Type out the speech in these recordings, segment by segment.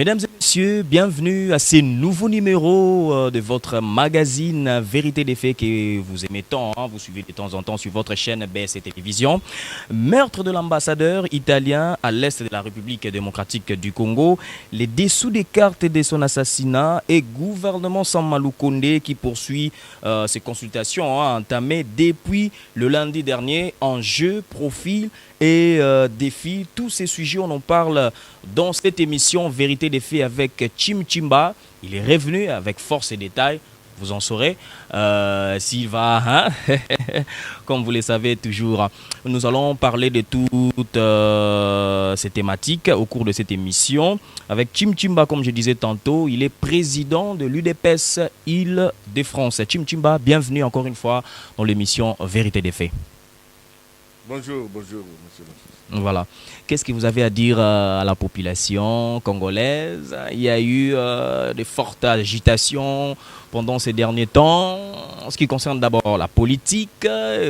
Mesdames et messieurs, bienvenue à ce nouveau numéro de votre magazine Vérité des faits que vous aimez tant, vous suivez de temps en temps sur votre chaîne BS Télévision. Meurtre de l'ambassadeur italien à l'est de la République démocratique du Congo, les dessous des cartes de son assassinat et gouvernement Samalou Kondé qui poursuit ses consultations entamées depuis le lundi dernier. Enjeux, profil et défis, tous ces sujets on en parle dans cette émission Vérité des faits avec Chim Chimba. Il est revenu avec force et détails. Vous en saurez s'il va, comme vous le savez toujours. Nous allons parler de toutes ces thématiques au cours de cette émission. Avec Chim Chimba, comme je disais tantôt, il est président de l'UDPS Île-de-France. Chim Chimba, bienvenue encore une fois dans l'émission Vérité des faits. Bonjour, monsieur. Voilà. Qu'est-ce que vous avez à dire à la population congolaise? Il y a eu de fortes agitations pendant ces derniers temps, en ce qui concerne d'abord la politique.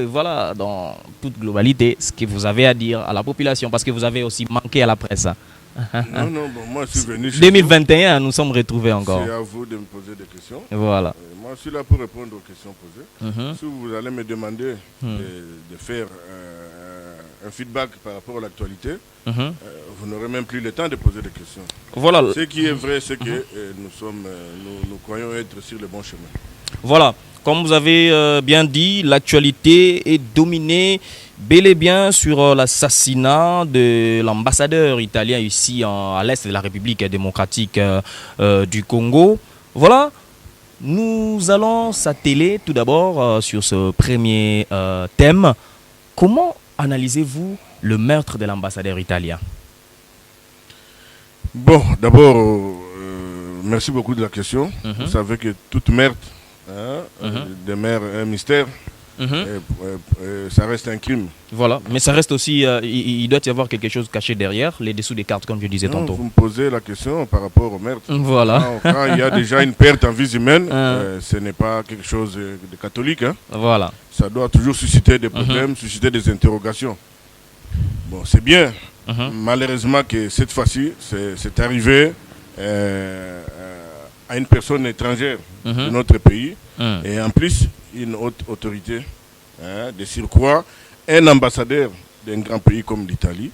Voilà, dans toute globalité, ce que vous avez à dire à la population, parce que vous avez aussi manqué à la presse. Non, moi je suis venu chez 2021, nous sommes retrouvés encore. C'est à vous de me poser des questions. Voilà. Moi je suis là pour répondre aux questions posées. Si vous allez me demander de faire un feedback par rapport à l'actualité, vous n'aurez même plus le temps de poser des questions. Voilà. Ce qui est vrai, c'est que nous croyons être sur le bon chemin. Voilà. Comme vous avez bien dit, l'actualité est dominée bel et bien sur l'assassinat de l'ambassadeur italien ici à l'est de la République démocratique du Congo. Voilà. Nous allons s'atteler tout d'abord sur ce premier thème. Comment analysez-vous le meurtre de l'ambassadeur italien? Bon, d'abord, merci beaucoup de la question. Vous savez que toute meurtre demeure un mystère. Ça reste un crime. Voilà, mais ça reste aussi, il doit y avoir quelque chose caché derrière, les dessous des cartes, comme je disais tantôt. Vous me posez la question par rapport au meurtre. Voilà. Quand il y a déjà une perte en vie humaine, ce n'est pas quelque chose de catholique. Voilà. Ça doit toujours susciter des problèmes, susciter des interrogations. Bon, c'est bien. Malheureusement que cette fois-ci, c'est arrivé à une personne étrangère de notre pays. Et en plus, une haute autorité, de surcroît, un ambassadeur d'un grand pays comme l'Italie.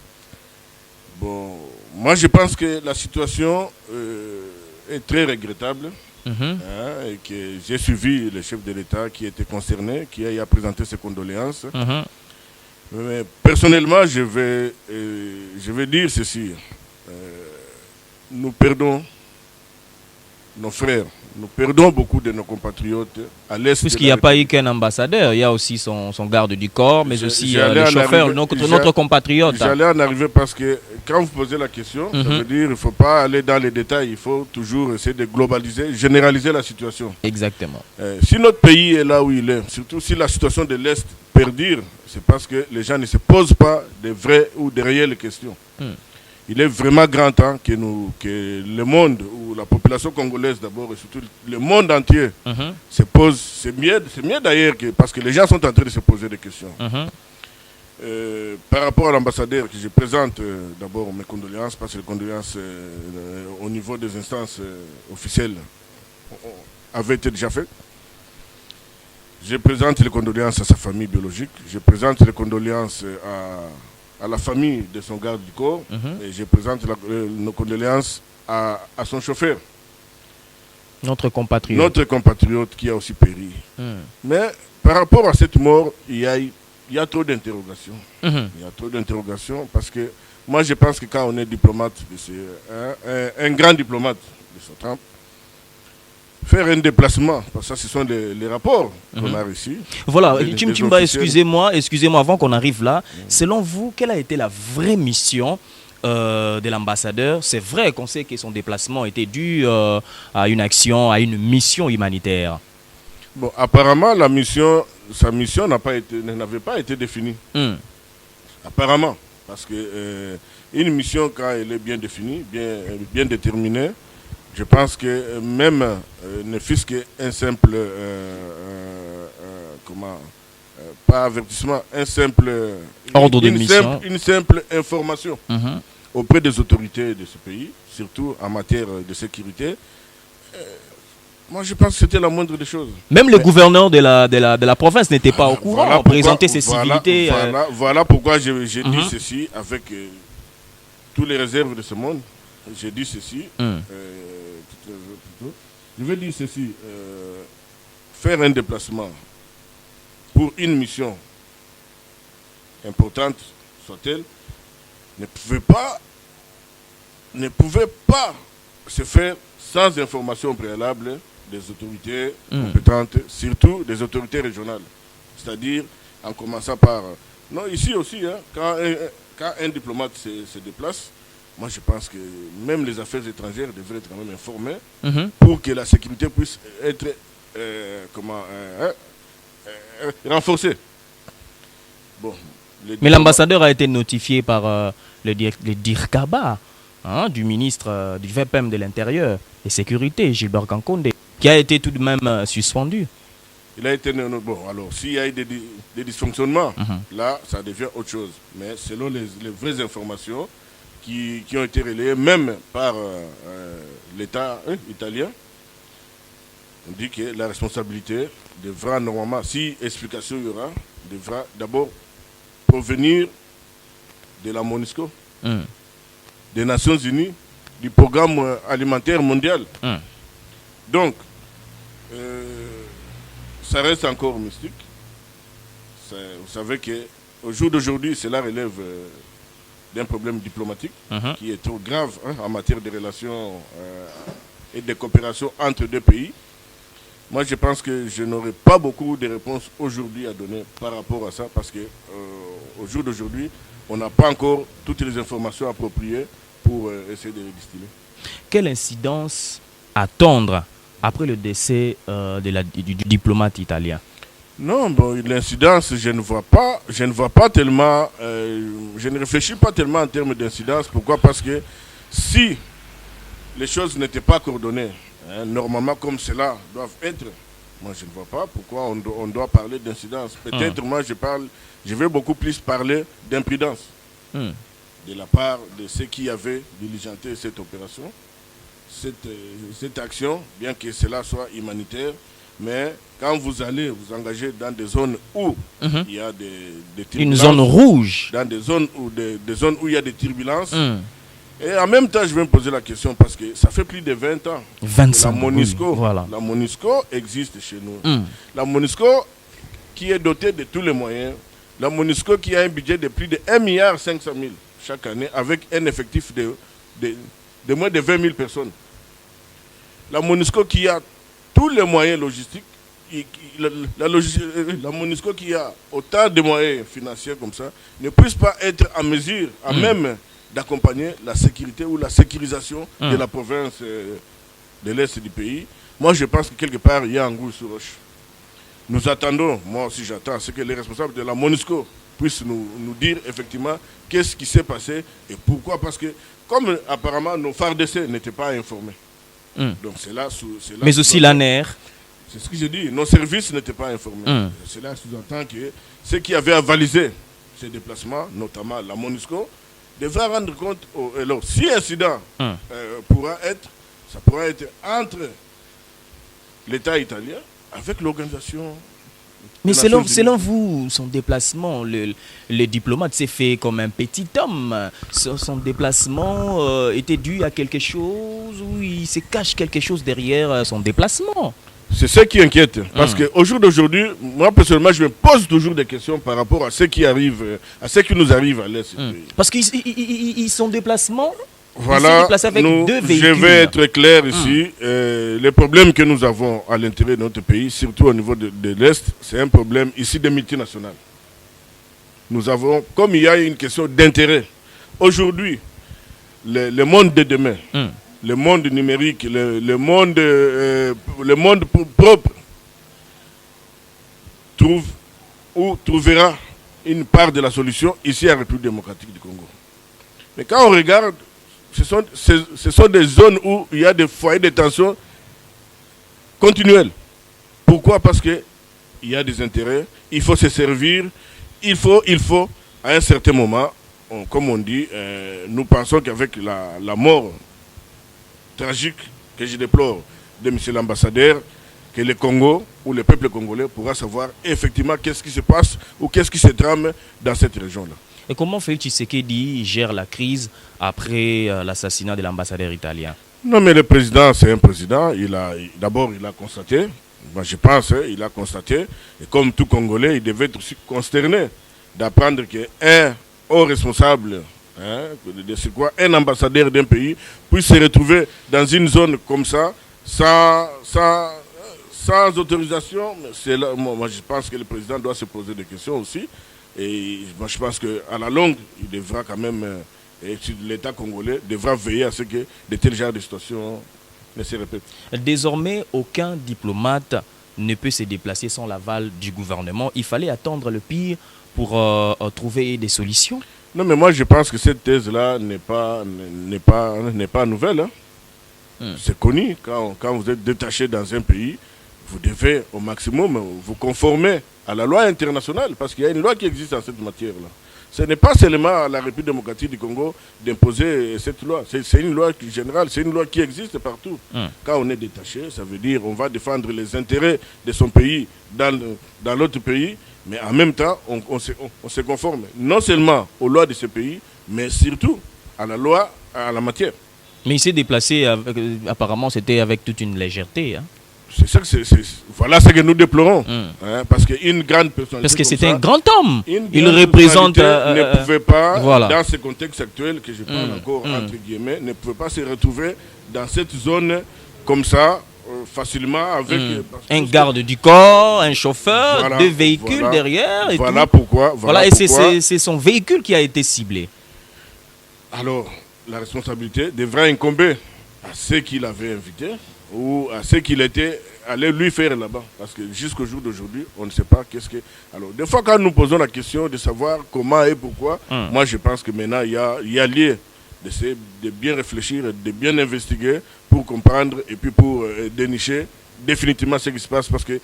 Bon, moi je pense que la situation est très regrettable et que j'ai suivi le chef de l'État qui était concerné, qui a présenté ses condoléances. Mais personnellement, je vais dire ceci. Nous perdons nos frères. Nous perdons beaucoup de nos compatriotes à l'est. Puisqu'il n'y a pas eu qu'un ambassadeur, il y a aussi son garde du corps, mais aussi le chauffeur, notre compatriote. J'allais en arriver parce que quand vous posez la question, ça veut dire qu'il ne faut pas aller dans les détails, il faut toujours essayer de globaliser, généraliser la situation. Exactement. Si notre pays est là où il est, surtout si la situation de l'Est perdure, c'est parce que les gens ne se posent pas de vraies ou de réelles questions. Il est vraiment grand temps que le monde, ou la population congolaise d'abord, et surtout le monde entier, se pose. C'est mieux d'ailleurs, parce que les gens sont en train de se poser des questions. Par rapport à l'ambassadeur, que je présente d'abord mes condoléances, parce que les condoléances au niveau des instances officielles avaient été déjà faites. Je présente les condoléances à sa famille biologique, je présente les condoléances à la famille de son garde du corps, et je présente nos condoléances à son chauffeur. Notre compatriote. Notre compatriote qui a aussi péri. Mais par rapport à cette mort, il y a trop d'interrogations. Il y a trop d'interrogations parce que moi je pense que quand on est diplomate, un grand diplomate de ce temps, faire un déplacement, parce que ça, ce sont les rapports qu'on a reçus. Voilà, Chim Chimba, excusez-moi, avant qu'on arrive là. Selon vous, quelle a été la vraie mission de l'ambassadeur? C'est vrai qu'on sait que son déplacement était dû à une action, à une mission humanitaire. Bon, apparemment, sa mission n'avait pas été définie. Apparemment, parce que une mission, quand elle est bien définie, bien déterminée, je pense que même ne fût-ce qu'un simple, ordre de mission, une simple information auprès des autorités de ce pays, surtout en matière de sécurité, moi je pense que c'était la moindre des choses. Même le gouverneur de la province n'était pas au courant, présenter ses civilités. Voilà pourquoi j'ai dit ceci avec toutes les réserves de ce monde. J'ai dit ceci. Je vais dire ceci. Faire un déplacement pour une mission importante, soit-elle, ne pouvait pas se faire sans information préalable des autorités compétentes, surtout des autorités régionales. C'est-à-dire, en commençant par... Non, ici aussi, hein, quand un diplomate se déplace, moi je pense que même les affaires étrangères devraient être quand même informées pour que la sécurité puisse être renforcée. Bon, mais l'ambassadeur a été notifié par le DIRCABA, du ministre du VPM de l'Intérieur et Sécurité, Gilbert Kankonde, qui a été tout de même suspendu. Il a été... Bon, alors, s'il y a eu des dysfonctionnements, là, ça devient autre chose. Mais selon les vraies informations qui ont été relayées, même par l'État italien, on dit que la responsabilité devra normalement, si explication il y aura, devra d'abord provenir de la MONUSCO, des Nations Unies, du programme alimentaire mondial. Donc, ça reste encore mystique. Vous savez qu'au jour d'aujourd'hui, cela relève d'un problème diplomatique qui est trop grave en matière de relations et de coopération entre deux pays. Moi, je pense que je n'aurai pas beaucoup de réponses aujourd'hui à donner par rapport à ça, parce qu'au jour d'aujourd'hui, on n'a pas encore toutes les informations appropriées pour essayer de les distiller. Quelle incidence attendre après le décès du diplomate italien? Non, bon, l'incidence, je ne vois pas tellement, je ne réfléchis pas tellement en termes d'incidence. Pourquoi? Parce que si les choses n'étaient pas coordonnées, normalement comme cela doivent être, moi je ne vois pas pourquoi on doit parler d'incidence. Peut-être moi je vais beaucoup plus parler d'imprudence de la part de ceux qui avaient diligenté cette opération, cette action, bien que cela soit humanitaire. Mais quand vous allez vous engager dans des zones où il y a des turbulences, une zone rouge, dans des zones où il y a des turbulences, et en même temps je vais me poser la question parce que ça fait plus de 20 ans 25 la MONUSCO, voilà. La MONUSCO existe chez nous. La MONUSCO qui est dotée de tous les moyens, la MONUSCO qui a un budget de plus de 1,5 milliard chaque année avec un effectif de moins de 20 000 personnes. La MONUSCO qui a tous les moyens logistiques, la MONUSCO qui a autant de moyens financiers comme ça, ne puisse pas être en mesure, à même d'accompagner la sécurité ou la sécurisation de la province de l'Est du pays. Moi, je pense que quelque part, il y a un goût sur roche. Nous attendons, moi aussi j'attends, c'est que les responsables de la MONUSCO puissent nous dire effectivement qu'est-ce qui s'est passé et pourquoi. Parce que, comme apparemment nos FARDC n'étaient pas informés, donc c'est là, mais aussi l'ANER. C'est ce que j'ai dit, nos services n'étaient pas informés. Cela sous-entend que ceux qui avaient avalisé ces déplacements, notamment la MONUSCO, devraient rendre compte. Alors, si incident ça pourra être entre l'État italien avec l'organisation. Mais selon vous, son déplacement, le diplomate s'est fait comme un petit homme. Son déplacement était dû à quelque chose ou il se cache quelque chose derrière son déplacement? C'est ce qui inquiète. Parce qu'au jour d'aujourd'hui, moi personnellement, je me pose toujours des questions par rapport à ce qui arrive, à ce qui nous arrive à l'Est. Parce que son déplacement, voilà, avec deux véhicules. Je vais être clair ici. Les problèmes que nous avons à l'intérieur de notre pays, surtout au niveau de l'Est, c'est un problème ici de multinationales. Nous avons, comme il y a une question d'intérêt, aujourd'hui, le monde de demain, le monde numérique, le monde propre, trouvera une part de la solution ici à la République démocratique du Congo. Mais quand on regarde, ce sont des zones où il y a des foyers de tension continuels. Pourquoi? Parce qu'il y a des intérêts, il faut se servir, il faut à un certain moment, comme on dit, nous pensons qu'avec la mort tragique que je déplore de M. l'ambassadeur, que le Congo ou le peuple congolais pourra savoir effectivement qu'est-ce qui se passe ou qu'est-ce qui se trame dans cette région-là. Et comment Félix Tshisekedi gère la crise après l'assassinat de l'ambassadeur italien? Non, mais le président, c'est un président. D'abord, il a constaté, moi je pense, il a constaté, et comme tout Congolais, il devait être aussi consterné d'apprendre qu'un haut responsable, de ce quoi, un ambassadeur d'un pays, puisse se retrouver dans une zone comme ça, sans autorisation. Là, moi, je pense que le président doit se poser des questions aussi. Et moi, je pense qu'à la longue, il devra quand même, l'État congolais devra veiller à ce que de tels genres de situations ne se répètent. Désormais, aucun diplomate ne peut se déplacer sans l'aval du gouvernement. Il fallait attendre le pire pour trouver des solutions. Non, mais moi, je pense que cette thèse-là n'est pas nouvelle. Hein. C'est connu. Quand vous êtes détaché dans un pays, vous devez au maximum vous conformer à la loi internationale, parce qu'il y a une loi qui existe en cette matière-là. Ce n'est pas seulement à la République démocratique du Congo d'imposer cette loi. C'est une loi générale, c'est une loi qui existe partout. Quand on est détaché, ça veut dire qu'on va défendre les intérêts de son pays dans l'autre pays, mais en même temps, on se conforme non seulement aux lois de ce pays, mais surtout à la loi, à la matière. Mais il s'est déplacé, apparemment, c'était avec toute une légèreté. Hein. C'est ça voilà ce que nous déplorons. Parce qu'une grande personnalité. Parce que c'était un grand homme. Il représente. Ne pouvait pas, voilà. Dans ce contexte actuel, que je parle encore entre guillemets, ne pouvait pas se retrouver dans cette zone comme ça, facilement, avec. Un garde du corps, un chauffeur, voilà, 2 véhicules derrière. Et voilà tout. Pourquoi. Et c'est son véhicule qui a été ciblé. Alors, la responsabilité devra incomber à ceux qui l'avaient invité ou à ceux qu'il était allé lui faire là-bas. Parce que jusqu'au jour d'aujourd'hui, on ne sait pas qu'est-ce que... Alors, des fois, quand nous posons la question de savoir comment et pourquoi, moi, je pense que maintenant, il y a lieu de bien réfléchir, de bien investiguer pour comprendre et puis pour dénicher définitivement ce qui se passe. Parce que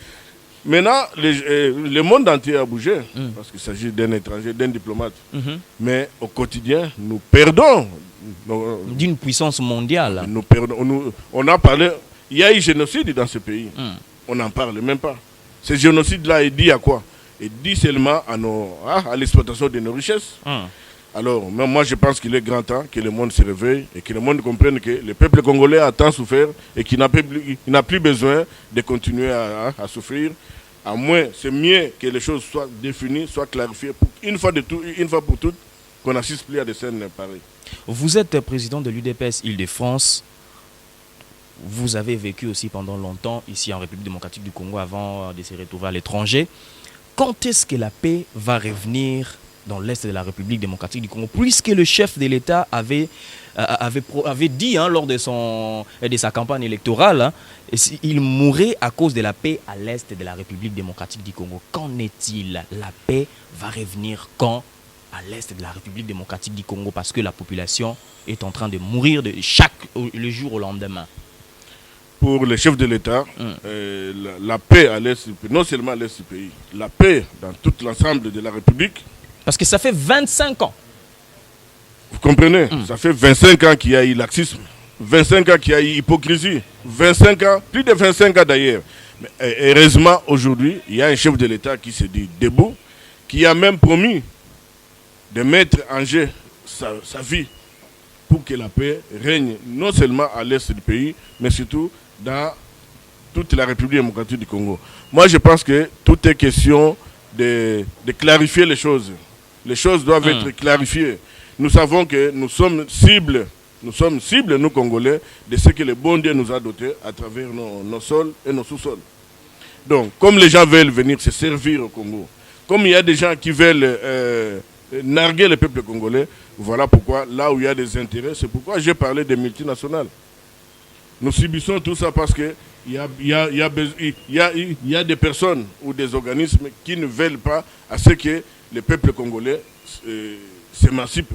maintenant, le monde entier a bougé, parce qu'il s'agit d'un étranger, d'un diplomate. Mais au quotidien, nous perdons. D'une puissance mondiale. Nous perdons. On a parlé... Il y a eu génocide dans ce pays. On n'en parle même pas. Ce génocide-là est dit à quoi? Il dit seulement à l'exploitation de nos richesses. Alors, moi, je pense qu'il est grand temps que le monde se réveille et que le monde comprenne que le peuple congolais a tant souffert et qu'il n'a plus besoin de continuer à souffrir. À moins, c'est mieux que les choses soient définies, soient clarifiées, une fois pour toutes, qu'on n'assiste plus à des scènes pareilles. Vous êtes président de l'UDPS Île-de-France. Vous avez vécu aussi pendant longtemps ici en République démocratique du Congo avant de se retrouver à l'étranger. Quand est-ce que la paix va revenir dans l'Est de la République démocratique du Congo, puisque le chef de l'État avait dit lors de sa campagne électorale, il mourrait à cause de la paix à l'Est de la République démocratique du Congo. Qu'en est-il? La paix va revenir quand à l'Est de la République démocratique du Congo, parce que la population est en train de mourir le jour au lendemain. Pour le chef de l'État, la paix à l'Est, non seulement à l'Est du pays, la paix dans tout l'ensemble de la République. Parce que ça fait 25 ans. Vous comprenez? Ça fait 25 ans qu'il y a eu laxisme, 25 ans qu'il y a eu hypocrisie, 25 ans, plus de 25 ans d'ailleurs. Mais heureusement, aujourd'hui, il y a un chef de l'État qui se dit debout, qui a même promis de mettre en jeu sa vie pour que la paix règne non seulement à l'Est du pays, mais surtout dans toute la République démocratique du Congo. Moi, je pense que tout est question de clarifier les choses. Les choses doivent être clarifiées. Nous savons que nous sommes cibles, nous Congolais, de ce que le bon Dieu nous a dotés à travers nos sols et nos sous-sols. Donc, comme les gens veulent venir se servir au Congo, comme il y a des gens qui veulent narguer le peuple congolais, voilà pourquoi, là où il y a des intérêts, c'est pourquoi j'ai parlé des multinationales. Nous subissons tout ça parce qu'il y a des personnes ou des organismes qui ne veulent pas à ce que le peuple congolais s'émancipe.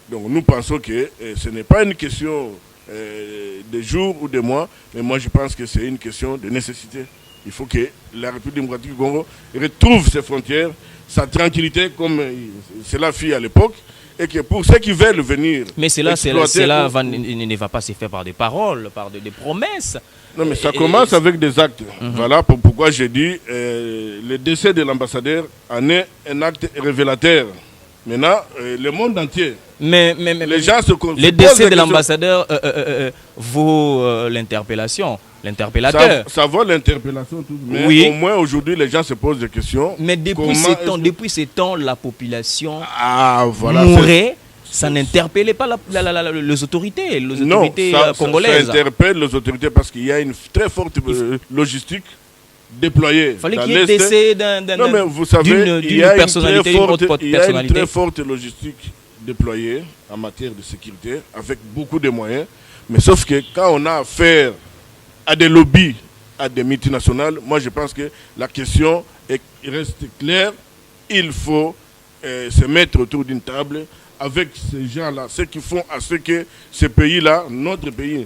Donc nous pensons que ce n'est pas une question de jours ou de mois, mais moi je pense que c'est une question de nécessité. Il faut que la République démocratique du Congo retrouve ses frontières, sa tranquillité comme cela fit à l'époque, et que pour ceux qui veulent venir... Mais cela ne va pas se faire par des paroles, par des promesses. Non, mais ça commence avec des actes. Voilà pourquoi j'ai dit le décès de l'ambassadeur en est un acte révélateur. Maintenant, le monde entier, mais les gens le décès de l'ambassadeur vaut l'interpellation. L'interpellateur. Ça vaut l'interpellation, mais au moins aujourd'hui, les gens se posent des questions. Mais depuis ces temps, la population mourait. Ça n'interpellait pas les autorités congolaises. Ça interpelle les autorités parce qu'il y a une très forte logistique déployée. Il fallait qu'il y ait décès d'une personnalité, d'une autre personnalité. Il y a une très forte logistique déployée en matière de sécurité avec beaucoup de moyens. Mais sauf que quand on a affaire à des lobbies, à des multinationales, moi je pense que la question reste claire. Il faut se mettre autour d'une table avec ces gens-là, ceux qui font à ce que ce pays-là, notre pays,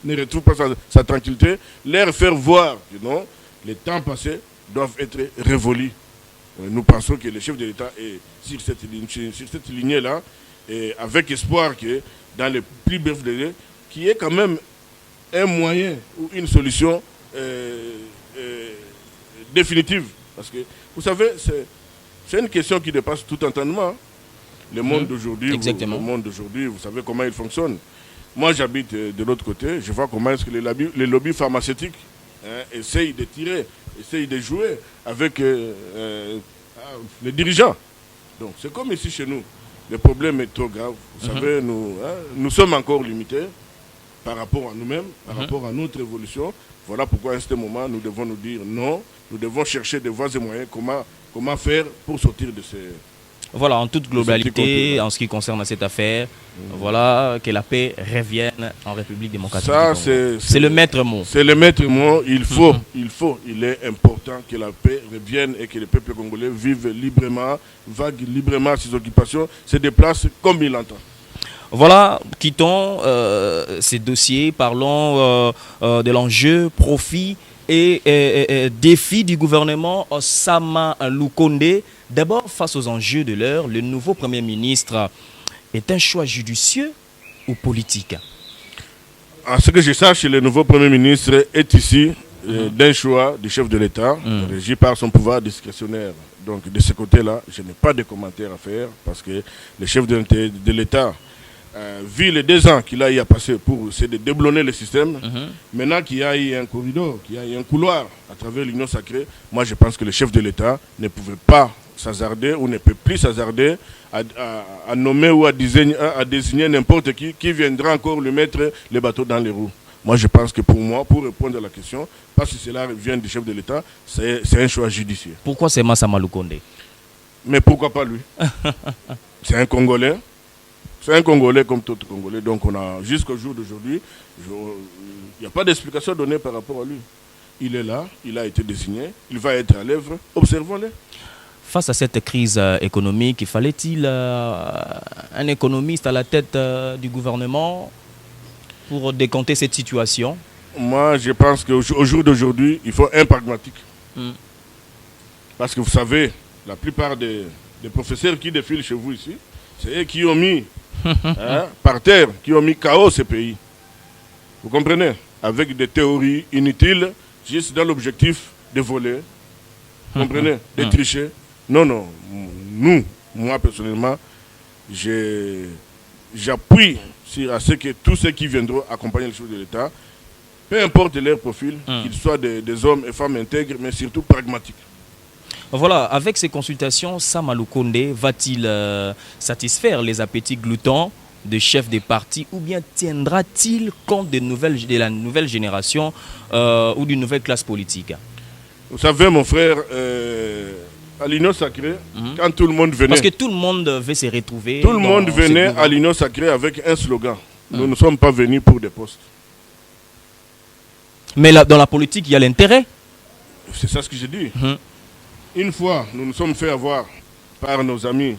ne retrouve pas sa tranquillité, leur faire voir que non, les temps passés doivent être révolus. Nous pensons que le chef de l'État est sur cette lignée-là, et avec espoir que dans les plus brefs délais, qu'il y ait quand même un moyen ou une solution définitive. Parce que, vous savez, c'est une question qui dépasse tout entendement. Le monde d'aujourd'hui, vous savez comment il fonctionne. Moi, j'habite de l'autre côté, je vois comment est-ce que les lobbies pharmaceutiques essayent de tirer, essayent de jouer avec les dirigeants. Donc, c'est comme ici chez nous. Le problème est trop grave. Vous savez, nous sommes encore limités par rapport à nous-mêmes, par rapport à notre évolution. Voilà pourquoi à ce moment, nous devons nous dire non. Nous devons chercher des voies et moyens, comment faire pour sortir de ces... Voilà, en toute globalité, en ce qui concerne cette affaire, voilà, que la paix revienne en République démocratique. Ça, c'est le maître mot. C'est le maître mot. Il est important que la paix revienne et que le peuple congolais vive librement, vague librement ses occupations, se déplace comme il l'entend. Voilà, quittons ces dossiers, parlons de l'enjeu, profit et défi du gouvernement Sama Lukonde. D'abord, face aux enjeux de l'heure, le nouveau Premier ministre est un choix judicieux ou politique? À ce que je sache, le nouveau Premier ministre est ici d'un choix du chef de l'État, régi par son pouvoir discrétionnaire. Donc, de ce côté-là, je n'ai pas de commentaires à faire parce que le chef de l'État, vu les 2 ans qu'il a eu à passer pour essayer de déblonner le système, maintenant qu'il y a eu un corridor, qu'il y a eu un couloir à travers l'Union sacrée, moi je pense que le chef de l'État ne pouvait pas s'hasarder ou ne peut plus s'hasarder à nommer ou à désigner n'importe qui viendra encore lui mettre les bateaux dans les roues. Moi je pense que pour répondre à la question, parce que cela vient du chef de l'État, c'est un choix judiciaire. Pourquoi c'est Sama Lukonde? Mais pourquoi pas lui? C'est un Congolais. C'est un Congolais comme tout autre Congolais. Donc on a jusqu'au jour d'aujourd'hui, il n'y a pas d'explication donnée par rapport à lui. Il est là, il a été désigné, il va être à l'œuvre. Observons-le. Face à cette crise économique, fallait-il un économiste à la tête du gouvernement pour décompter cette situation? Moi, je pense qu'au jour d'aujourd'hui, il faut un pragmatique. Parce que vous savez, la plupart des professeurs qui défilent chez vous ici, c'est eux qui ont mis par terre, qui ont mis KO ce pays. Vous comprenez? Avec des théories inutiles, juste dans l'objectif de voler. Vous comprenez? De tricher. Non. Moi personnellement, j'appuie à ce que tous ceux qui viendront accompagner le chef de l'État, peu importe leur profil, qu'ils soient des hommes et femmes intègres, mais surtout pragmatiques. Voilà, avec ces consultations, Sama Lukonde va-t-il satisfaire les appétits gloutants des chefs des partis ou bien tiendra-t-il compte de la nouvelle génération ou d'une nouvelle classe politique? Vous savez, mon frère, à l'Union sacrée, quand tout le monde venait... Parce que tout le monde veut se retrouver... Tout le monde venait à l'Union sacrée avec un slogan. Nous ne sommes pas venus pour des postes. Mais dans la politique, il y a l'intérêt. C'est ça ce que j'ai dit. Une fois, nous nous sommes fait avoir par nos amis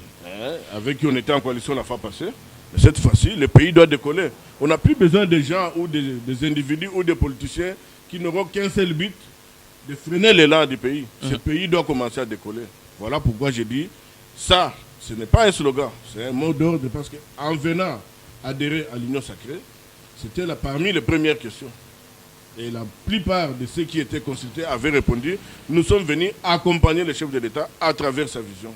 avec qui on était en coalition la fois passée. Mais cette fois-ci, le pays doit décoller. On n'a plus besoin de gens ou des individus ou des politiciens qui n'auront qu'un seul but, de freiner l'élan du pays. Ce pays doit commencer à décoller. Voilà pourquoi j'ai dit, ça, ce n'est pas un slogan, c'est un mot d'ordre parce qu'en venant adhérer à l'Union sacrée, c'était parmi les premières questions. Et la plupart de ceux qui étaient consultés avaient répondu, nous sommes venus accompagner le chef de l'État à travers sa vision.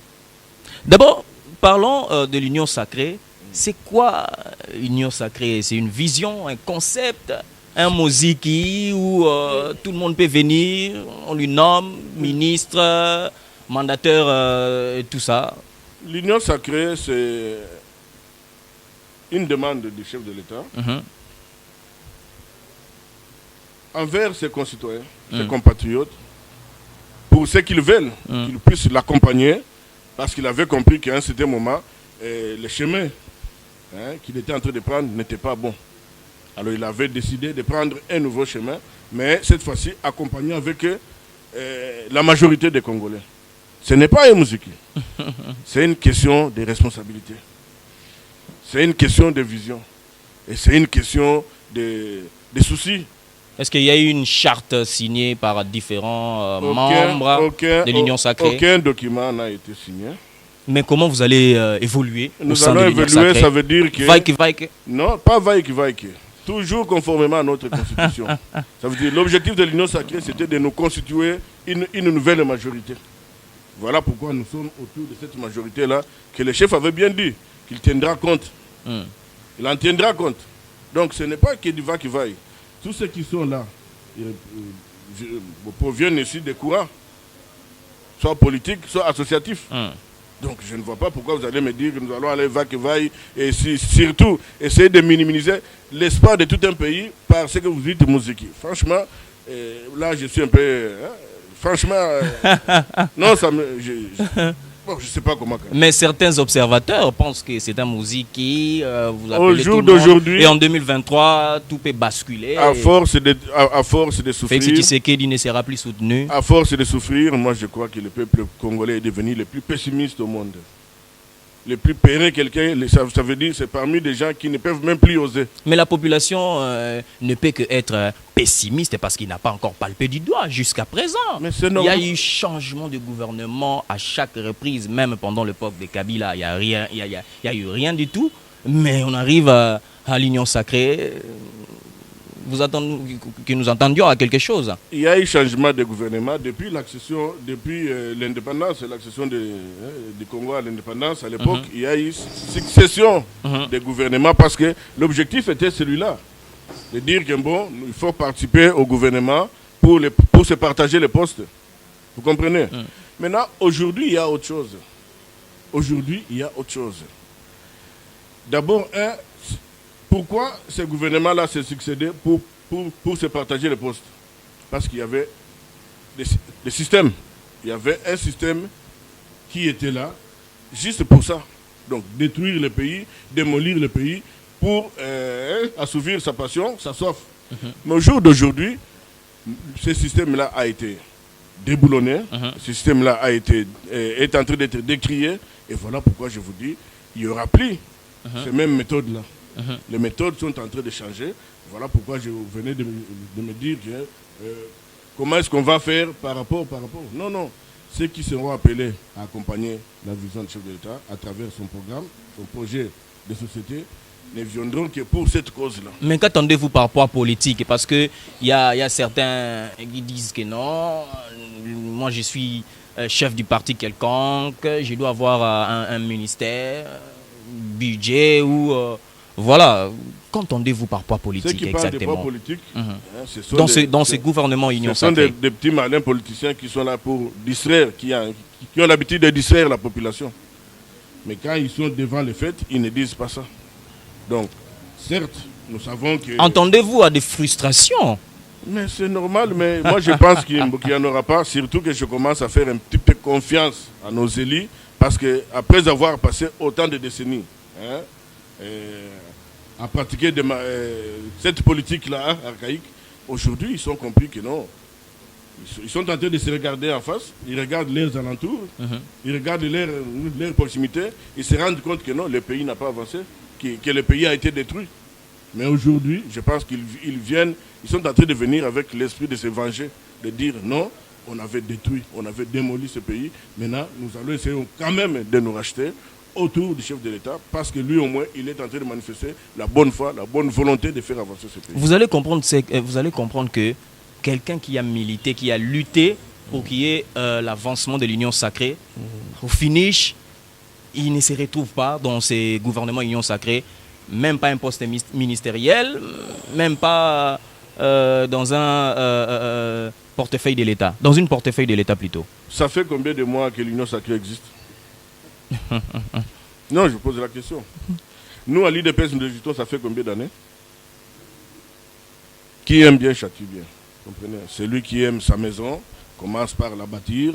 D'abord, parlons de l'Union sacrée. C'est quoi l'Union sacrée? C'est une vision, un concept, un moziki où tout le monde peut venir, on lui nomme ministre, mandateur, et tout ça. L'Union sacrée, c'est une demande du chef de l'État envers ses concitoyens, ses compatriotes, pour ce qu'ils veulent, qu'ils puissent l'accompagner, parce qu'il avait compris qu'à un certain moment, le chemin qu'il était en train de prendre n'était pas bon. Alors il avait décidé de prendre un nouveau chemin, mais cette fois-ci accompagné avec la majorité des Congolais. Ce n'est pas un musique, c'est une question de responsabilité, c'est une question de vision, et c'est une question de soucis. Est-ce qu'il y a eu une charte signée par différents membres de l'Union sacrée? Aucun document n'a été signé. Mais comment vous allez évoluer au sein de l'Union sacrée? Nous allons évoluer, ça veut dire que... Vaïk. Non, pas vaïk. Toujours conformément à notre constitution. Ça veut dire l'objectif de l'Union sacrée, c'était de nous constituer une nouvelle majorité. Voilà pourquoi nous sommes autour de cette majorité-là, que le chef avait bien dit, qu'il tiendra compte. Il en tiendra compte. Donc ce n'est pas que du vaïk. Tous ceux qui sont là proviennent ici des courants, soit politiques, soit associatifs. Donc je ne vois pas pourquoi vous allez me dire que nous allons aller vaille et surtout essayer de minimiser l'espoir de tout un pays par ce que vous dites musique. Franchement, là je suis un peu... franchement, non, ça me... Bon, je ne sais pas comment. Mais certains observateurs pensent que c'est un musique qui vous appelez au jour tout le monde, d'aujourd'hui, et en 2023, tout peut basculer. À force de souffrir. Félix Tshisekedi ne sera plus soutenu. À force de souffrir, moi je crois que le peuple congolais est devenu le plus pessimiste au monde. Le plus périn quelqu'un, ça veut dire c'est parmi des gens qui ne peuvent même plus oser. Mais la population ne peut que être pessimiste parce qu'il n'a pas encore palpé du doigt jusqu'à présent. Mais c'est normal. Il y a eu changement de gouvernement à chaque reprise, même pendant l'époque de Kabila, il y a eu rien du tout. Mais on arrive à l'Union sacrée. Que nous entendions à quelque chose. Il y a eu changement de gouvernement depuis l'accession, depuis l'indépendance, l'accession du Congo à l'indépendance. À l'époque, il y a eu succession de gouvernements parce que l'objectif était celui-là, de dire que bon, il faut participer au gouvernement pour se partager les postes. Vous comprenez? Maintenant, aujourd'hui, il y a autre chose. D'abord, pourquoi ce gouvernement-là s'est succédé pour se partager les postes? Parce qu'il y avait des systèmes. Il y avait un système qui était là juste pour ça. Donc détruire le pays, démolir le pays pour assouvir sa passion, sa soif. Mais au jour d'aujourd'hui, ce système-là a été déboulonné. Ce système-là est en train d'être décrié. Et voilà pourquoi je vous dis, il n'y aura plus ces mêmes méthodes-là. Les méthodes sont en train de changer. Voilà pourquoi je venais de me dire que, comment est-ce qu'on va faire par rapport. Non. Ceux qui seront appelés à accompagner la vision du chef de l'État à travers son programme, son projet de société, ne viendront que pour cette cause-là. Mais qu'attendez-vous par rapport politique? Parce qu'il y a certains qui disent que non, moi je suis chef du parti quelconque, je dois avoir un ministère, budget ou... Voilà, qu'entendez-vous par poids politique exactement? Ceux qui parlent de poids politique, dans ces gouvernements Union sacrée. Ce sont des petits malins politiciens qui sont là pour distraire, qui ont l'habitude de distraire la population. Mais quand ils sont devant les faits, ils ne disent pas ça. Donc, certes, nous savons que... Entendez-vous à des frustrations? Mais c'est normal, mais moi je pense qu'il n'y en aura pas, surtout que je commence à faire un petit peu confiance à nos élus, parce qu'après avoir passé autant de décennies, à pratiquer cette politique-là archaïque, aujourd'hui, ils ont compris que non. Ils sont en train de se regarder en face, ils regardent leurs alentours, ils regardent leur proximité, ils se rendent compte que non, le pays n'a pas avancé, que le pays a été détruit. Mais aujourd'hui, je pense qu'ils sont en train de venir avec l'esprit de se venger, de dire non, on avait détruit, on avait démoli ce pays. Maintenant, nous allons essayer quand même de nous racheter autour du chef de l'État, parce que lui, au moins, il est en train de manifester la bonne foi, la bonne volonté de faire avancer ce pays. Vous allez comprendre que quelqu'un qui a milité, qui a lutté pour qu'il y ait l'avancement de l'Union sacrée, au finish, il ne se retrouve pas dans ces gouvernements Union sacrée, même pas un poste ministériel, même pas dans un portefeuille de l'État, dans une portefeuille de l'État plutôt. Ça fait combien de mois que l'Union sacrée existe? Non, je pose la question. Nous, à l'IDPS, nous existons, ça fait combien d'années? Qui aime bien châtie bien. Comprenez? Celui qui aime sa maison commence par la bâtir.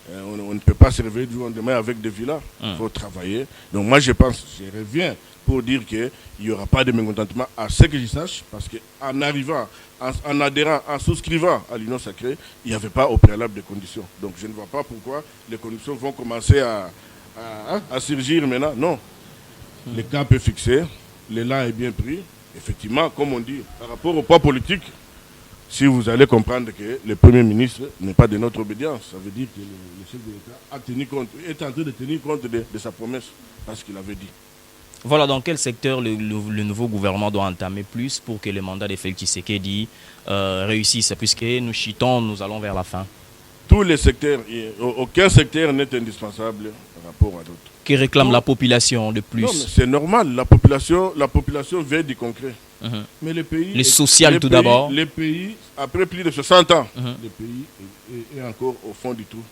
On ne peut pas se réveiller du jour au lendemain avec des villas. Il faut travailler. Donc moi, je reviens pour dire qu'il n'y aura pas de mécontentement à ce que je sache, parce qu'en arrivant, en adhérant, en souscrivant à l'Union sacrée, il n'y avait pas au préalable de conditions. Donc je ne vois pas pourquoi les conditions vont commencer à surgir maintenant. Non. Le cap est fixé, l'élan est bien pris. Effectivement, comme on dit, par rapport au poids politique, si vous allez comprendre que le Premier ministre n'est pas de notre obédience, ça veut dire que le chef de l'État est en train de tenir compte de sa promesse, parce qu'il avait dit. Voilà, dans quel secteur le nouveau gouvernement doit entamer plus pour que le mandat de Félix Tshisekedi réussisse, puisque nous chitons, nous allons vers la fin? Tous les secteurs, aucun secteur n'est indispensable par rapport à d'autres. Que réclame la population de plus? Non, mais c'est normal, la population veut du concret. Mais le pays... Le social tout d'abord. Le pays, après plus de 60 ans, le pays est encore au fond du trou.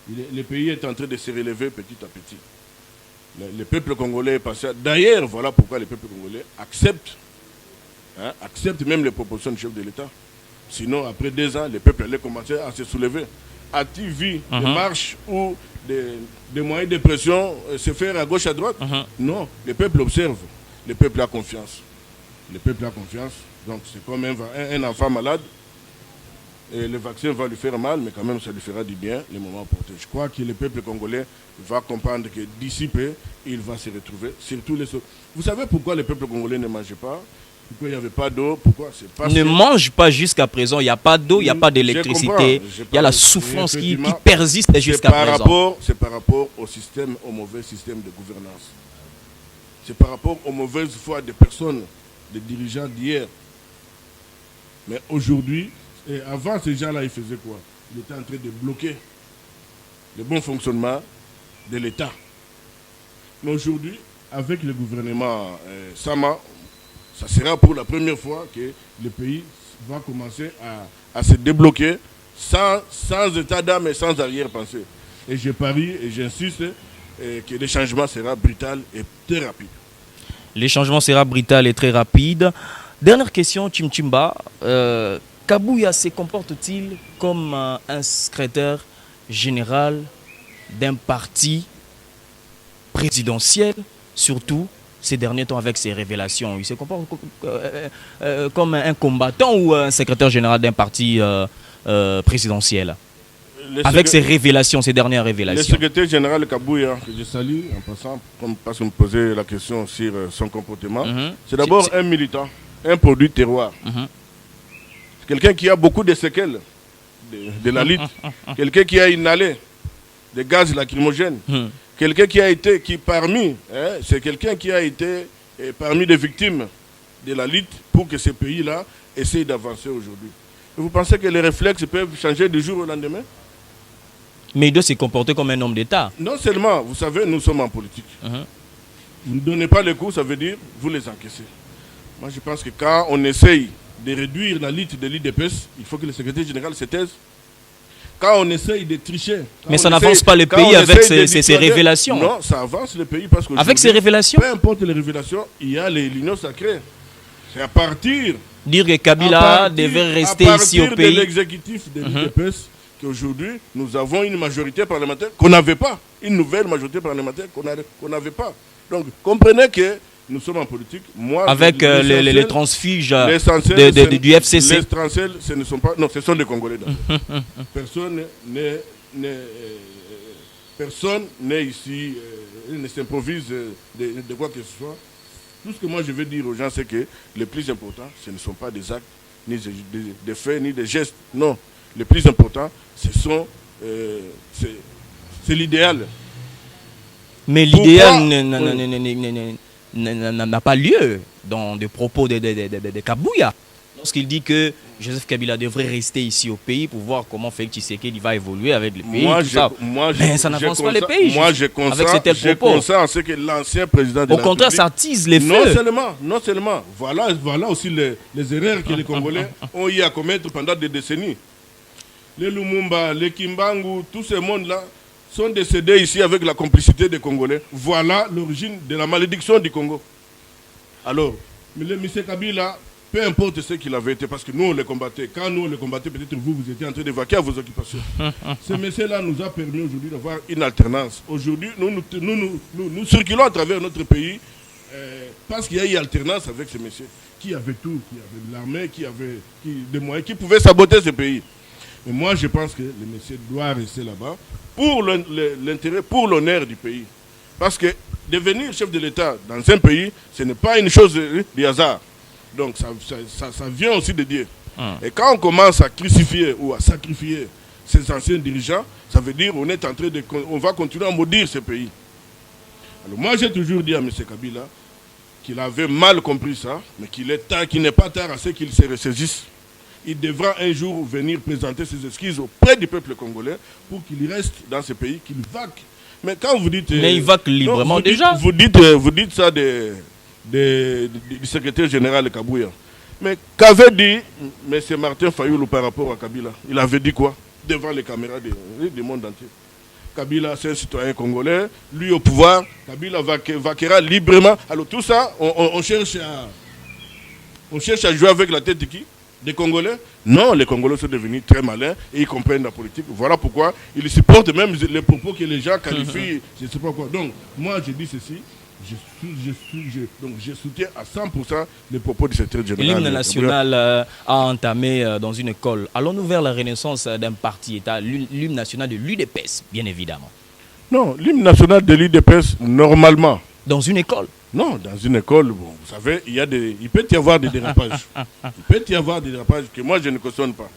Le pays est en train de se relever petit à petit. Le peuple congolais est passé... D'ailleurs, voilà pourquoi le peuple congolais accepte même les propositions du chef de l'État. Sinon, après 2 ans, le peuple allait commencer à se soulever. A-t-il vu des marches ou des moyens de pression se faire à gauche, à droite? Non, le peuple observe. Le peuple a confiance. Le peuple a confiance. Donc c'est comme un enfant malade. Et le vaccin va lui faire mal, mais quand même ça lui fera du bien le moment opportun. Je crois que le peuple congolais va comprendre que d'ici peu, il va se retrouver. Surtout les... Vous savez pourquoi le peuple congolais ne mangeait pas? Pourquoi il n'y avait pas d'eau? Pourquoi? Ne mange pas jusqu'à présent. Il n'y a pas d'eau, il n'y a pas d'électricité. Il y a la souffrance qui persiste jusqu'à présent. C'est par rapport au mauvais système de gouvernance. C'est par rapport aux mauvaises foi des personnes, des dirigeants d'hier. Mais aujourd'hui, et avant ces gens-là, ils faisaient quoi? Ils étaient en train de bloquer le bon fonctionnement de l'État. Mais aujourd'hui, avec le gouvernement Sama, ça sera pour la première fois que le pays va commencer à se débloquer sans état d'âme et sans arrière-pensée. Et je parie et j'insiste que le changement sera brutal et très rapide. Le changement sera brutal et très rapide. Dernière question, Chimchimba. Kabouya se comporte-t-il comme un secrétaire général d'un parti présidentiel, surtout ces derniers temps avec ses révélations? Il se comporte comme un combattant ou un secrétaire général d'un parti présidentiel avec ses révélations, ces dernières révélations? Le secrétaire général Kabouya, que je salue en passant, parce que vous me posez la question sur son comportement, c'est d'abord un militant, un produit terroir. Quelqu'un qui a beaucoup de séquelles de la lutte, quelqu'un qui a inhalé des gaz lacrymogènes, quelqu'un c'est quelqu'un qui a été parmi les victimes de la lutte pour que ce pays-là essaye d'avancer aujourd'hui. Et vous pensez que les réflexes peuvent changer du jour au lendemain? Mais il doit se comporter comme un homme d'État. Non seulement, vous savez, nous sommes en politique. Vous ne donnez pas les coups, ça veut dire vous les encaissez. Moi, je pense que quand on essaye de réduire la lutte de l'IDPS, il faut que le secrétaire général se taise. Quand on essaye de tricher... Mais ça n'avance pas le pays avec ces révélations. Non, ça avance le pays parce que... Avec ces révélations? Peu importe les révélations, il y a l'union sacrée. C'est à partir... Dire que Kabila devait rester ici au pays. À partir de l'exécutif de l'IDPS, qu'aujourd'hui, nous avons une majorité parlementaire qu'on n'avait pas. Une nouvelle majorité parlementaire qu'on n'avait pas. Donc, comprenez que nous sommes en politique. Moi, avec les transfuges du FCC. Les transfuges, ce ne sont pas... Non, ce sont des Congolais. Personne n'est ici, ne s'improvise de quoi que ce soit. Tout ce que moi je veux dire aux gens, c'est que le plus important, ce ne sont pas des actes, ni des faits, ni des gestes. Non. le plus important, c'est l'idéal. Mais l'idéal n'a pas lieu dans des propos de Kabouya. Lorsqu'il dit que Joseph Kabila devrait rester ici au pays pour voir comment Félix Tshisekedi va évoluer avec le pays. Mais ça n'avance pas le pays. Moi, je consens à ce que l'ancien président de la République... Au contraire, ça attise les feux. Non seulement. Voilà aussi les erreurs que les Congolais ont eu à commettre pendant des décennies. Les Lumumba, les Kimbangu, tous ces mondes-là sont décédés ici avec la complicité des Congolais. Voilà l'origine de la malédiction du Congo. Alors, M. Kabila... Peu importe ce qu'il avait été, parce que nous on les combattait. Quand nous on les combattait, peut-être vous étiez en train de vaquer à vos occupations. Ce monsieur-là nous a permis aujourd'hui d'avoir une alternance. Aujourd'hui, nous circulons à travers notre pays parce qu'il y a eu alternance avec ce monsieur qui avait tout, qui avait de l'armée, qui avait des moyens, qui pouvait saboter ce pays. Et moi je pense que le monsieur doit rester là-bas pour l'intérêt, pour l'honneur du pays. Parce que devenir chef de l'État dans un pays, ce n'est pas une chose de hasard. Donc ça vient aussi de Dieu. Et quand on commence à crucifier ou à sacrifier ces anciens dirigeants, ça veut dire on va continuer à maudire ce pays. Alors moi j'ai toujours dit à M. Kabila qu'il avait mal compris ça, mais qu'il n'est pas tard à ce qu'il se ressaisisse. Il devra un jour venir présenter ses excuses auprès du peuple congolais pour qu'il reste dans ce pays, qu'il vaque. Mais quand vous dites... Mais il vaque librement déjà. Vous dites ça du secrétaire général de Kabouya. Mais qu'avait dit M. Martin Fayoulou par rapport à Kabila? Il avait dit quoi devant les caméras du monde entier? Kabila, c'est un citoyen congolais, lui au pouvoir, Kabila vaquera librement. Alors tout ça, on cherche à jouer avec la tête de qui? Des Congolais? Non, les Congolais sont devenus très malins et ils comprennent la politique. Voilà pourquoi ils supportent même les propos que les gens qualifient, je ne sais pas quoi. Donc, moi je dis ceci. Je soutiens à 100% les propos du secrétaire général. L'hymne national a entamé dans une école. Allons-nous vers la renaissance d'un parti-État, l'hymne national de l'UDPS, bien évidemment? Non, l'hymne national de l'UDPS, normalement. Dans une école? Non, dans une école, bon, vous savez, il peut y avoir des dérapages. Il peut y avoir des dérapages que moi je ne cautionne pas.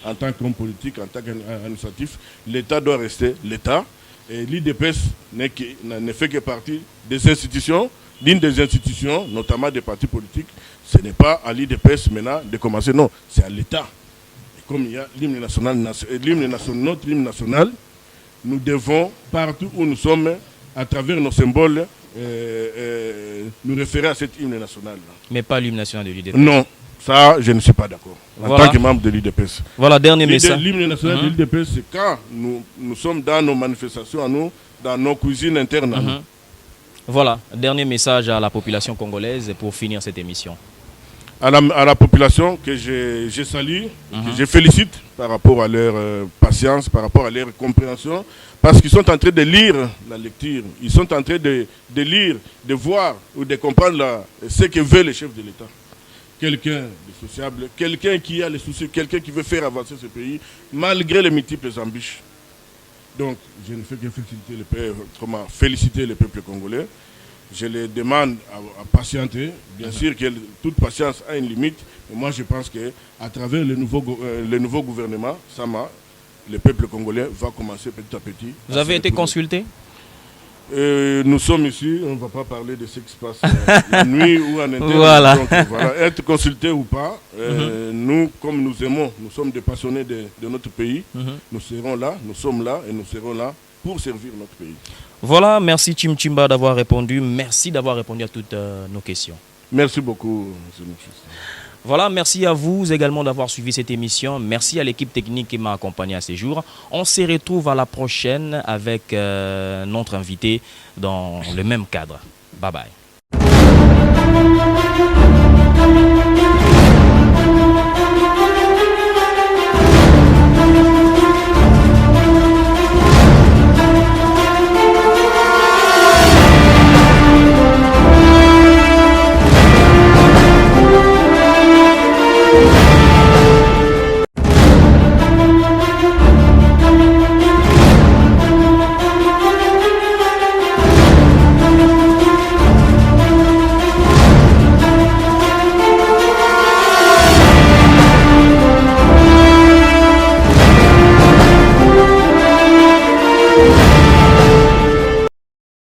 En tant qu'homme politique, en tant qu'administratif, l'État doit rester l'État. Et l'IDPS ne fait que partie des institutions, l'une des institutions, notamment des partis politiques. Ce n'est pas à l'IDPS maintenant de commencer, non, c'est à l'État. Et comme il y a l'hymne national, notre hymne national, nous devons, partout où nous sommes, à travers nos symboles, nous référer à cet hymne national. Mais pas l'hymne national de l'IDPS? Non. Ça, je ne suis pas d'accord. En tant que membre de l'IDPS. Voilà, dernier message. L'hymne national de l'IDPS, c'est quand nous sommes dans nos manifestations à nous, dans nos cuisines internes à nous. Voilà, dernier message à la population congolaise pour finir cette émission. À la population que je salue, que je félicite par rapport à leur patience, par rapport à leur compréhension, parce qu'ils sont en train de lire la lecture, ils sont en train de lire, de voir ou de comprendre ce que veut le chef de l'État. Quelqu'un de sociable, quelqu'un qui a les soucis, quelqu'un qui veut faire avancer ce pays, malgré les multiples embûches. Donc, je ne fais que féliciter le peuple congolais. Je les demande à patienter. Bien sûr que toute patience a une limite, mais moi je pense qu'à travers le nouveau gouvernement, Sama, le peuple congolais va commencer petit à petit. Vous avez été consulté? Nous sommes ici, on ne va pas parler de ce qui se passe la nuit ou en interne. Voilà. Donc, voilà. Être consulté ou pas, nous, comme nous aimons, nous sommes des passionnés de notre pays, nous serons là, nous sommes là et nous serons là pour servir notre pays. Voilà, merci Chimchimba d'avoir répondu. Merci d'avoir répondu à toutes nos questions. Merci beaucoup, M. Mouchis. Voilà, merci à vous également d'avoir suivi cette émission. Merci à l'équipe technique qui m'a accompagné à ces jours. On se retrouve à la prochaine avec notre invité dans le même cadre. Bye bye.